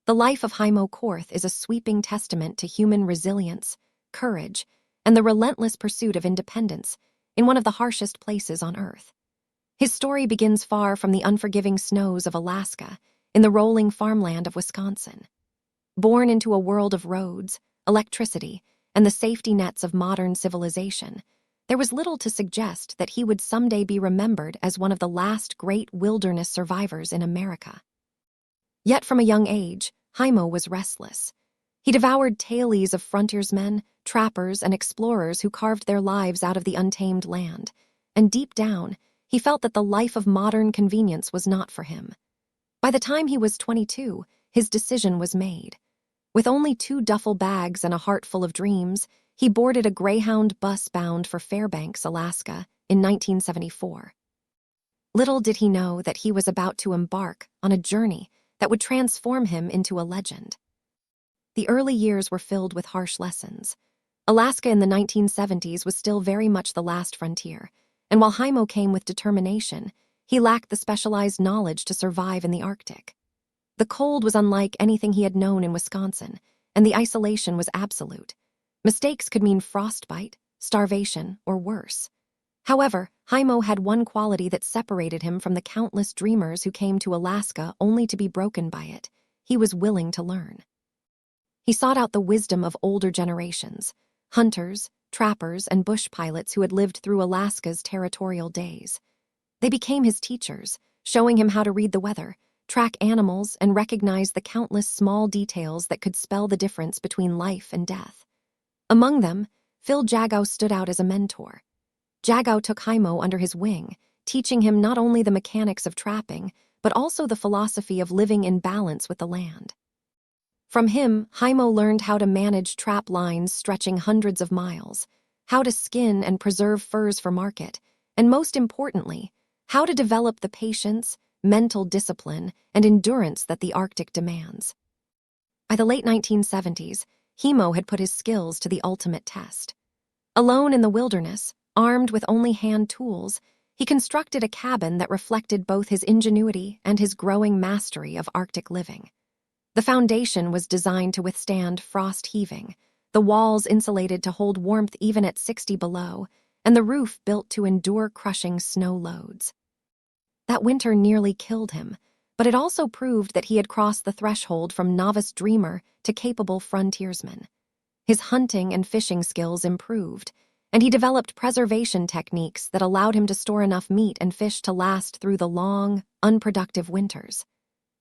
The life of Heimo Korth is a sweeping testament to human resilience, courage, and the relentless pursuit of independence in one of the harshest places on Earth. His story begins far from the unforgiving snows of Alaska, in the rolling farmland of Wisconsin. Born into a world of roads, electricity, and the safety nets of modern civilization, there was little to suggest that he would someday be remembered as one of the last great wilderness survivors in America. Yet from a young age, Heimo was restless. He devoured tales of frontiersmen, trappers, and explorers who carved their lives out of the untamed land, and deep down, he felt that the life of modern convenience was not for him. By the time he was 22, his decision was made. With only 2 duffel bags and a heart full of dreams, he boarded a Greyhound bus bound for Fairbanks, Alaska, in 1974. Little did he know that he was about to embark on a journey that would transform him into a legend. The early years were filled with harsh lessons. Alaska in the 1970s was still very much the last frontier, and while Heimo came with determination, he lacked the specialized knowledge to survive in the Arctic. The cold was unlike anything he had known in Wisconsin, and the isolation was absolute. Mistakes could mean frostbite, starvation, or worse. However, Heimo had one quality that separated him from the countless dreamers who came to Alaska only to be broken by it. He was willing to learn. He sought out the wisdom of older generations, hunters, trappers, and bush pilots who had lived through Alaska's territorial days. They became his teachers, showing him how to read the weather, track animals, and recognize the countless small details that could spell the difference between life and death. Among them, Phil Jagow stood out as a mentor. Jagow took Heimo under his wing, teaching him not only the mechanics of trapping, but also the philosophy of living in balance with the land. From him, Heimo learned how to manage trap lines stretching hundreds of miles, how to skin and preserve furs for market, and most importantly, how to develop the patience, mental discipline, and endurance that the Arctic demands. By the late 1970s, Heimo had put his skills to the ultimate test. Alone in the wilderness, armed with only hand tools, he constructed a cabin that reflected both his ingenuity and his growing mastery of Arctic living. The foundation was designed to withstand frost heaving, the walls insulated to hold warmth even at 60 below, and the roof built to endure crushing snow loads. That winter nearly killed him, but it also proved that he had crossed the threshold from novice dreamer to capable frontiersman. His hunting and fishing skills improved, and he developed preservation techniques that allowed him to store enough meat and fish to last through the long, unproductive winters.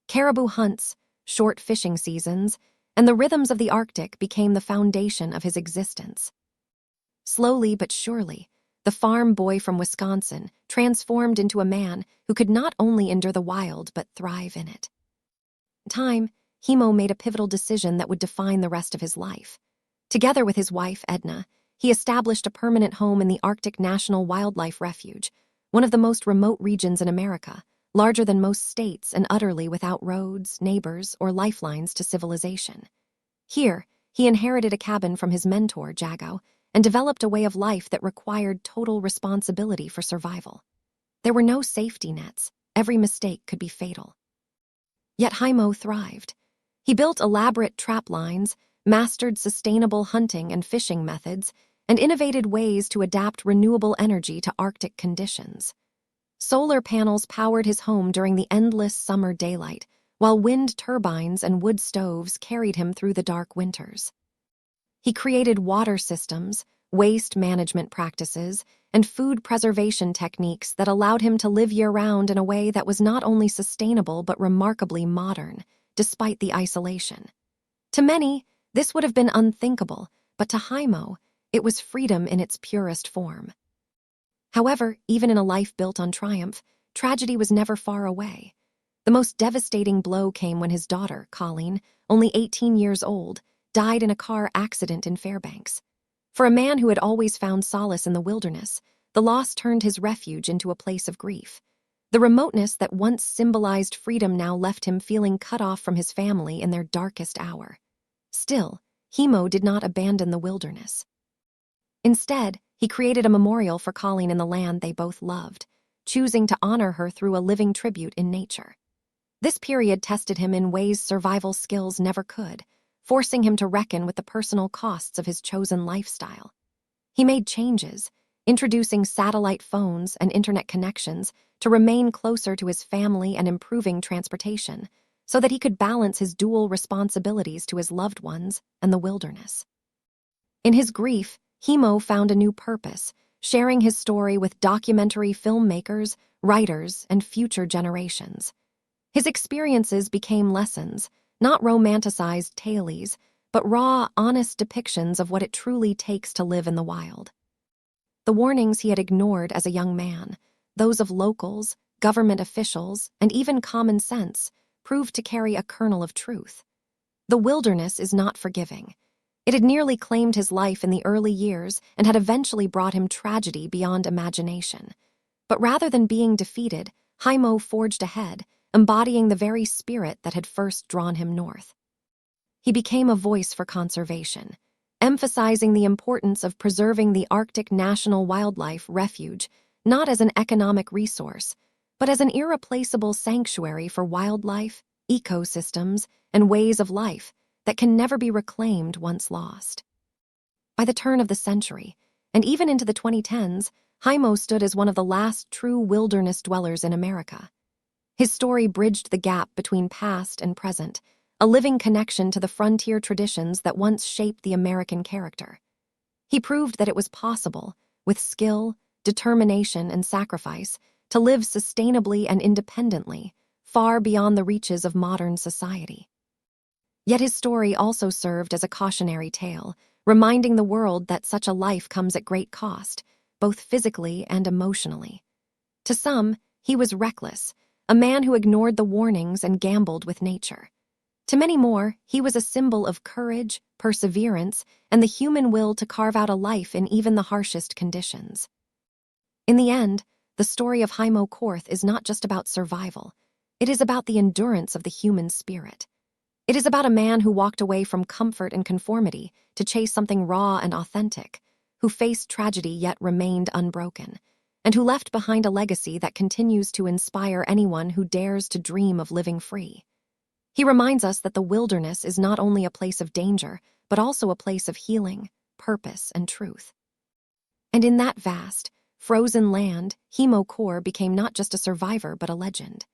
Caribou hunts, short fishing seasons, and the rhythms of the Arctic became the foundation of his existence. Slowly but surely, the farm boy from Wisconsin transformed into a man who could not only endure the wild but thrive in it. In time, Heimo made a pivotal decision that would define the rest of his life. Together with his wife, Edna, he established a permanent home in the Arctic National Wildlife Refuge, one of the most remote regions in America, larger than most states and utterly without roads, neighbors, or lifelines to civilization. Here, he inherited a cabin from his mentor, Jagow, and developed a way of life that required total responsibility for survival. There were no safety nets. Every mistake could be fatal. Yet Heimo thrived. He built elaborate trap lines, mastered sustainable hunting and fishing methods, and innovated ways to adapt renewable energy to Arctic conditions. Solar panels powered his home during the endless summer daylight, while wind turbines and wood stoves carried him through the dark winters. He created water systems, waste management practices, and food preservation techniques that allowed him to live year-round in a way that was not only sustainable but remarkably modern, despite the isolation. To many, this would have been unthinkable, but to Heimo, it was freedom in its purest form. However, even in a life built on triumph, tragedy was never far away. The most devastating blow came when his daughter, Colleen, only 18 years old, died in a car accident in Fairbanks. For a man who had always found solace in the wilderness, the loss turned his refuge into a place of grief. The remoteness that once symbolized freedom now left him feeling cut off from his family in their darkest hour. Still, Heimo did not abandon the wilderness. Instead, he created a memorial for Colleen in the land they both loved, choosing to honor her through a living tribute in nature. This period tested him in ways survival skills never could, forcing him to reckon with the personal costs of his chosen lifestyle. He made changes, introducing satellite phones and internet connections to remain closer to his family and improving transportation, so that he could balance his dual responsibilities to his loved ones and the wilderness. In his grief, Heimo found a new purpose, sharing his story with documentary filmmakers, writers, and future generations. His experiences became lessons, not romanticized tales, but raw, honest depictions of what it truly takes to live in the wild. The warnings he had ignored as a young man, those of locals, government officials, and even common sense, proved to carry a kernel of truth. The wilderness is not forgiving. It had nearly claimed his life in the early years and had eventually brought him tragedy beyond imagination. But rather than being defeated, Heimo forged ahead, embodying the very spirit that had first drawn him north. He became a voice for conservation, emphasizing the importance of preserving the Arctic National Wildlife Refuge not as an economic resource, but as an irreplaceable sanctuary for wildlife, ecosystems, and ways of life that can never be reclaimed once lost. By the turn of the century, and even into the 2010s, Heimo stood as one of the last true wilderness dwellers in America. His story bridged the gap between past and present, a living connection to the frontier traditions that once shaped the American character. He proved that it was possible, with skill, determination, and sacrifice, to live sustainably and independently, far beyond the reaches of modern society. Yet his story also served as a cautionary tale, reminding the world that such a life comes at great cost, both physically and emotionally. To some, he was reckless, a man who ignored the warnings and gambled with nature. To many more, he was a symbol of courage, perseverance, and the human will to carve out a life in even the harshest conditions. In the end, the story of Heimo Korth is not just about survival. It is about the endurance of the human spirit. It is about a man who walked away from comfort and conformity to chase something raw and authentic, who faced tragedy yet remained unbroken, and who left behind a legacy that continues to inspire anyone who dares to dream of living free. He reminds us that the wilderness is not only a place of danger, but also a place of healing, purpose, and truth. And in that vast, frozen land, Heimo Korth became not just a survivor but a legend.